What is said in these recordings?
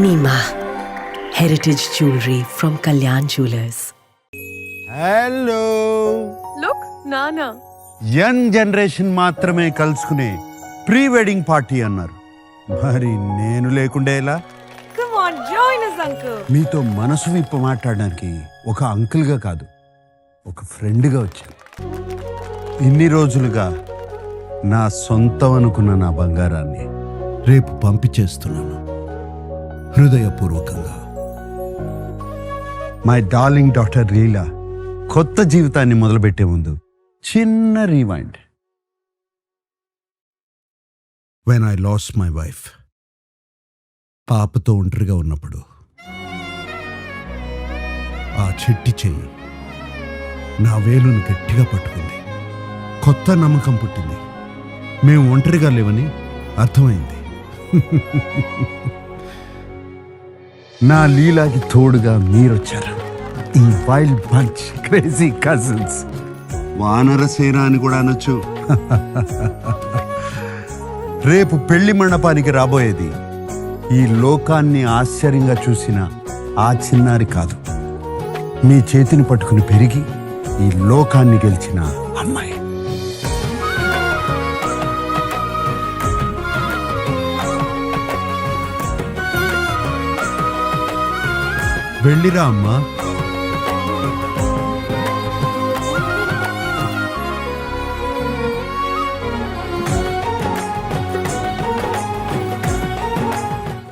Nima, heritage jewelry from Kalyan Jewelers. Hello Look, Nana. Young generation మాత్రమే కలుసుకునే pre wedding party అన్నారు. మరి నేను లేకుండే ఎలా? Come on, join us, uncle. మీతో మనసు విప్ప మాట్లాడడానికి ఒక అంకుల్గా కాదు, ఒక ఫ్రెండ్గా వచ్చాను. ఇన్ని రోజులుగా నా సొంతం అనుకున్న నా బంగారాన్ని రేపు పంపించేస్తున్నాను హృదయపూర్వకంగా. మై డార్లింగ్ డాక్టర్ లీలా కొత్త జీవితాన్ని మొదలుపెట్టే ముందు చిన్న rewind. When I lost my wife, పాపతో ఒంటరిగా ఉన్నప్పుడు ఆ చెట్టి చెయ్యి నా వేలును గట్టిగా పట్టుకుంది. కొత్త నమ్మకం పుట్టింది. మేము ఒంటరిగా లేవని అర్థమైంది. నా లీలాకి తోడుగా మీరొచ్చారు. ఈ వైల్డ్ బంచ్ క్రేజీ కజిన్స్, వానరసేన అని కూడా అనొచ్చు. రేపు పెళ్లి మండపానికి రాబోయేది ఈ లోకాన్ని ఆశ్చర్యంగా చూసిన ఆ చిన్నారి కాదు, మీ చేతిని పట్టుకుని పెరిగి ఈ లోకాన్ని గెలిచిన అమ్మాయి. వెళ్ళిరా అమ్మా.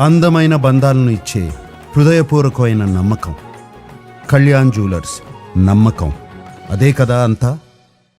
అందమైన బంధాలను ఇచ్చే హృదయపూర్వకమైన నమ్మకం. కళ్యాణ్ జ్యువెలర్స్ నమ్మకం. అదే కదా అంతా.